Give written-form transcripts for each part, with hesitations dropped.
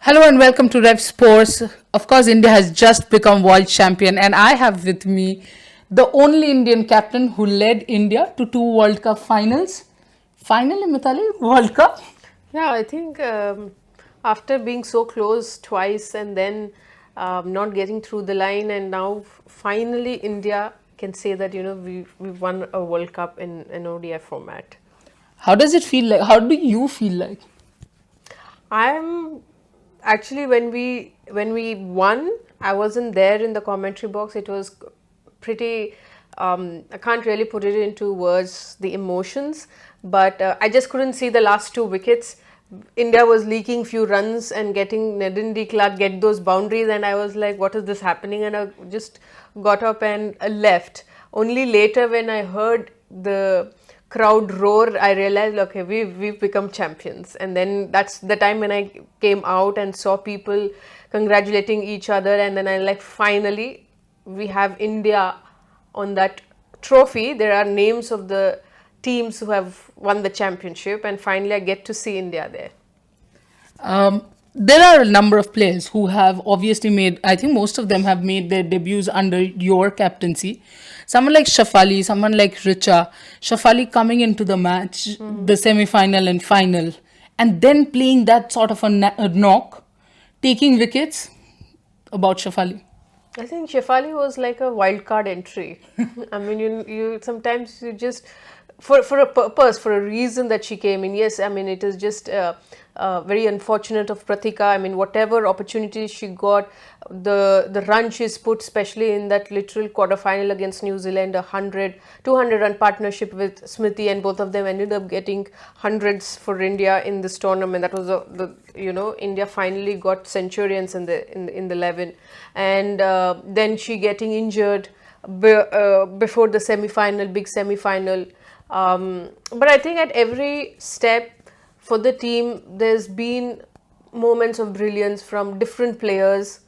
Hello and welcome to Rev Sports. Of course, India has just become world champion, and I have with me the only Indian captain who led India to two World Cup finals. Finally, Mithali, World Cup. Yeah, I think after being so close twice and then not getting through the line, and now finally India can say that we've won a World Cup in an ODI format. How does it feel like? How do you feel like? I'm actually when we won, I wasn't there in the commentary box. It was pretty. I can't really put it into words the emotions, but I just couldn't see the last two wickets. India was leaking few runs and getting Nedin D. Clark get those boundaries, and I was like, "What is this happening?" And I just got up and left. Only later, when I heard the crowd roar, I realized, okay, we've become champions. And then that's the time when I came out and saw people congratulating each other, and then I like finally we have India on that trophy. There are names of the teams who have won the championship, and finally I get to see India there. There are a number of players who have obviously made, I think most of them have made their debuts under your captaincy. Someone like Shafali, someone like Richa. Shafali coming into the match, the semi final and final, and then playing that sort of a knock, taking wickets. About Shafali. I think Shefali was like a wild card entry. I mean, you sometimes you just for a purpose, for a reason that she came in. Yes, I mean it is just very unfortunate of Pratika. I mean, whatever opportunities she got, the run she's put, especially in that literal quarterfinal against New Zealand, 200 run partnership with Smriti, and both of them ended up getting hundreds for India in this tournament. That was India finally got centurions in the 11, and then she getting injured before the big semi-final. But I think at every step for the team, there's been moments of brilliance from different players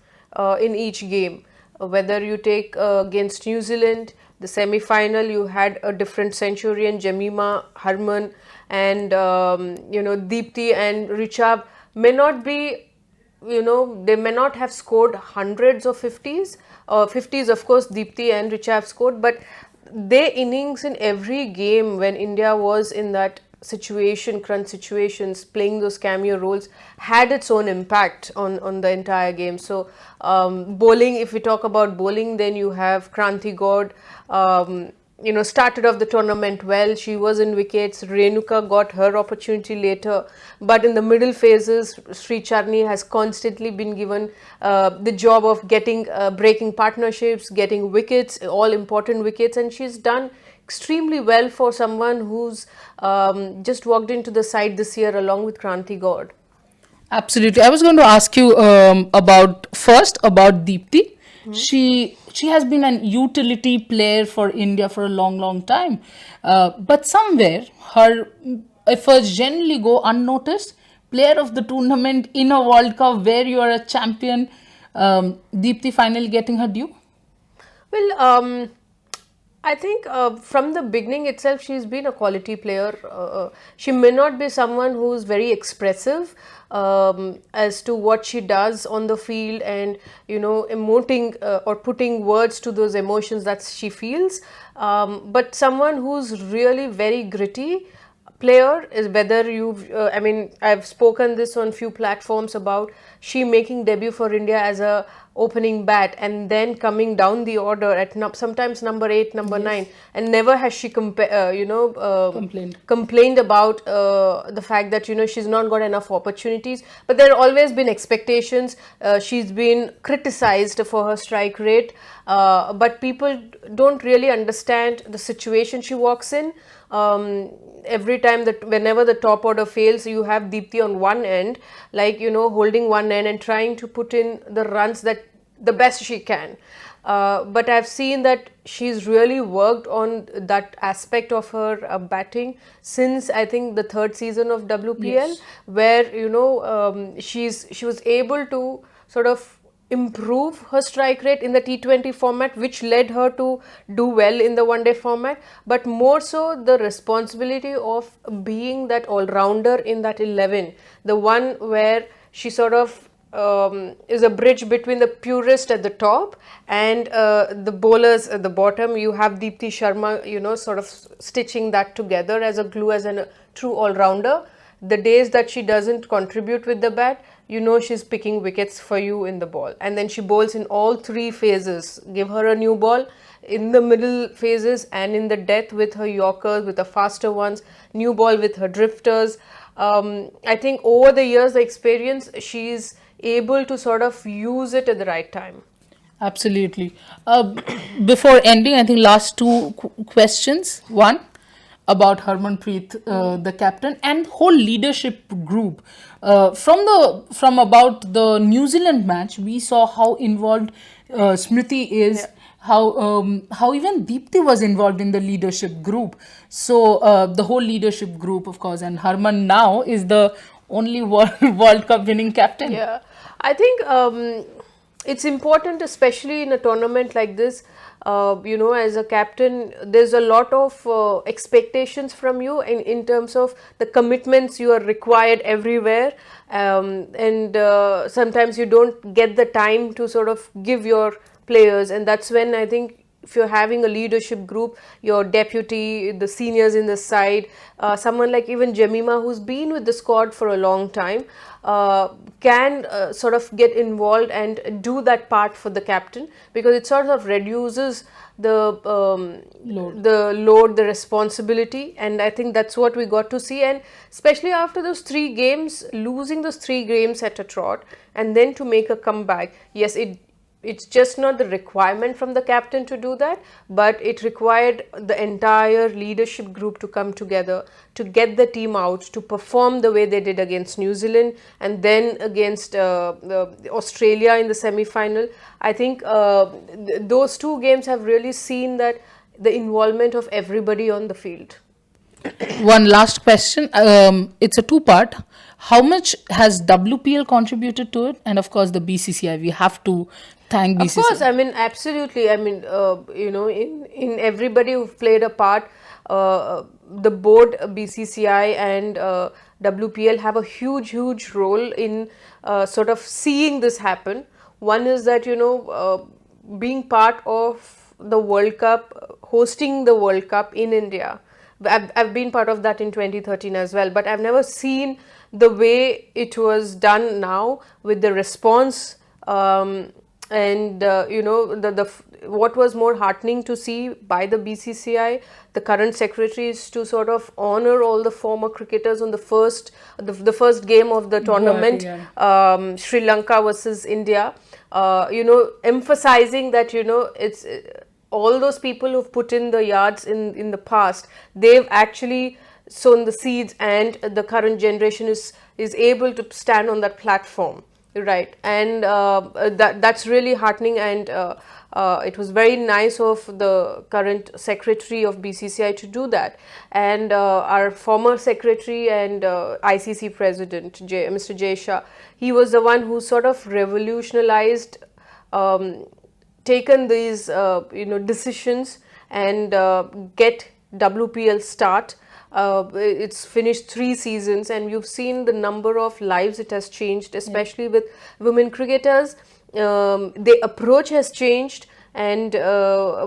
in each game. Whether you take against New Zealand, the semi-final, you had a different centurion, Jemima, Harman, and Deepti and Richard may not be, they may not have scored hundreds of 50s. 50s, of course, Deepti and Richa have scored, but their innings in every game when India was in that situation, crunch situations, playing those cameo roles, had its own impact on the entire game. So, bowling, if we talk about bowling, then you have Kranti God. Started off the tournament well. She was in wickets. Renuka got her opportunity later, but in the middle phases, Sri Charni has constantly been given the job of breaking partnerships, getting wickets, all important wickets, and she's done extremely well for someone who's just walked into the side this year along with Kranti God. Absolutely. I was going to ask you about Deepti. She has been an utility player for India for a long time, but somewhere her efforts generally go unnoticed. Player of the tournament in a World Cup where you are a champion, Deepti finally getting her due. Well, I think from the beginning itself, she's been a quality player. She may not be someone who's very expressive as to what she does on the field and, emoting or putting words to those emotions that she feels, but someone who's really very gritty player is whether you've I mean I've spoken this on few platforms about she making debut for India as a opening bat and then coming down the order at sometimes number 8, number 9, and never has she complained about the fact that she's not got enough opportunities, but there have always been expectations. She's been criticized for her strike rate, but people don't really understand the situation she walks in. Every time that whenever the top order fails, you have Deepti on one end, like holding one end and trying to put in the runs that the best she can. But I've seen that she's really worked on that aspect of her batting since I think the third season of WPL, Yes. where she was able to sort of improve her strike rate in the T20 format, which led her to do well in the one day format, but more so the responsibility of being that all rounder in that 11, the one where she sort of is a bridge between the purist at the top and the bowlers at the bottom. You have Deepti Sharma, sort of stitching that together as a glue, as a true all-rounder. The days that she doesn't contribute with the bat, she's picking wickets for you in the ball. And then she bowls in all three phases. Give her a new ball in the middle phases and in the death with her Yorkers, with the faster ones, new ball with her drifters. I think over the years, the experience, she's able to sort of use it at the right time. Absolutely. Before ending, I think last two questions. One about Harmanpreet, the captain, and whole leadership group. From about the New Zealand match, we saw how involved Smriti is. Yeah. How even Deepti was involved in the leadership group. So the whole leadership group, of course, and Harman now is the only World Cup winning captain. Yeah, I think it's important, especially in a tournament like this. As a captain, there's a lot of expectations from you in terms of the commitments you are required everywhere, and sometimes you don't get the time to sort of give your players, and that's when I think if you're having a leadership group, your deputy, the seniors in the side, someone like even Jemima, who's been with the squad for a long time, can sort of get involved and do that part for the captain, because it sort of reduces the load, the responsibility, and I think that's what we got to see. And especially after those 3 games, losing those 3 games at a trot, and then to make a comeback, yes, it's just not the requirement from the captain to do that, but it required the entire leadership group to come together to get the team out, to perform the way they did against New Zealand and then against Australia in the semi-final. I think those 2 games have really seen that the involvement of everybody on the field. One last question. It's a two-part. How much has WPL contributed to it? And of course, the BCCI. We have to thank BCCI. Of course, I mean, absolutely. I mean, in everybody who've played a part, the board, BCCI and WPL have a huge role in sort of seeing this happen. One is that, being part of the World Cup, hosting the World Cup in India. I've been part of that in 2013 as well, but I've never seen the way it was done now with the response, and what was more heartening to see by the BCCI, the current secretary, is to sort of honor all the former cricketers on the first game of the tournament, Sri Lanka versus India, emphasizing that it's all those people who've put in the yards in the past, they've actually sown the seeds, and the current generation is able to stand on that platform, right? And that's really heartening, and it was very nice of the current secretary of BCCI to do that. And our former secretary and ICC president, Mr. Jay Shah, he was the one who sort of revolutionized, taken these decisions and get WPL start. It's finished 3 seasons, and you've seen the number of lives it has changed, especially with women cricketers. The approach has changed, and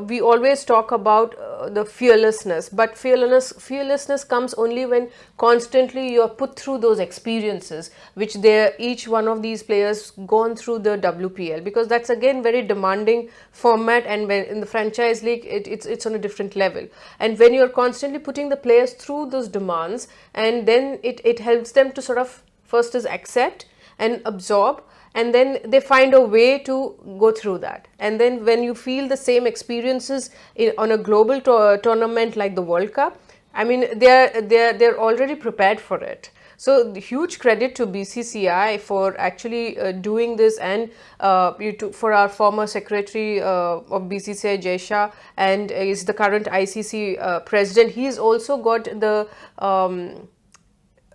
we always talk about the fearlessness, but fearlessness comes only when constantly you're put through those experiences, which each one of these players gone through the WPL, because that's again very demanding format, and when in the franchise league it's on a different level. And when you're constantly putting the players through those demands, and then it helps them to sort of first is accept and absorb, and then they find a way to go through that. And then when you feel the same experiences on a global tournament like the World Cup, I mean, they're already prepared for it. So huge credit to BCCI for actually doing this, and for our former secretary of BCCI, Jay Shah, and is the current ICC president. He's also got the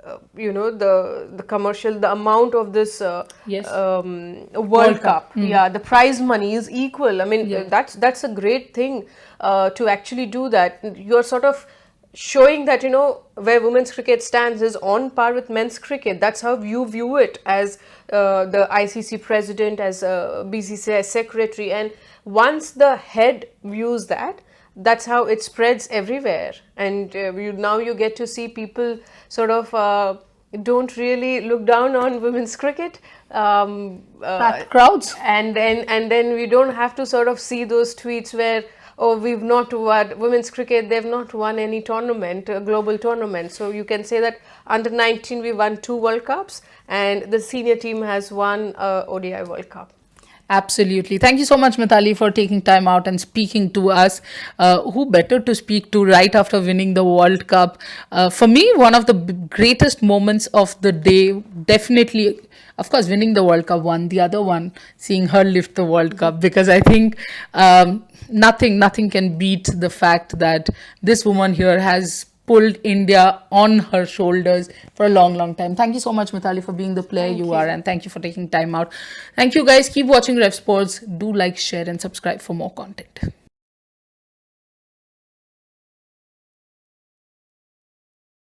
the commercial, the amount of this World Cup. Yeah, the prize money is equal. I mean, that's a great thing to actually do that. You're sort of showing that, where women's cricket stands is on par with men's cricket. That's how you view it as the ICC president, as BCCI secretary. And once the head views that, that's how it spreads everywhere. And now you get to see people sort of don't really look down on women's cricket. Packed crowds. And then we don't have to sort of see those tweets where, oh, we've not won women's cricket, they've not won any tournament, a global tournament. So you can say that under 19 we won 2 World Cups, and the senior team has won ODI World Cup. Absolutely. Thank you so much, Mithali, for taking time out and speaking to us. Who better to speak to right after winning the World Cup? For me, one of the greatest moments of the day, definitely, of course, winning the World Cup one. The other one, seeing her lift the World Cup, because I think nothing can beat the fact that this woman here has pulled India on her shoulders for a long time. Thank you so much, Mithali, for being the player you are, and thank you for taking time out. Thank you, guys. Keep watching Rev Sports. Do like, share, and subscribe for more content.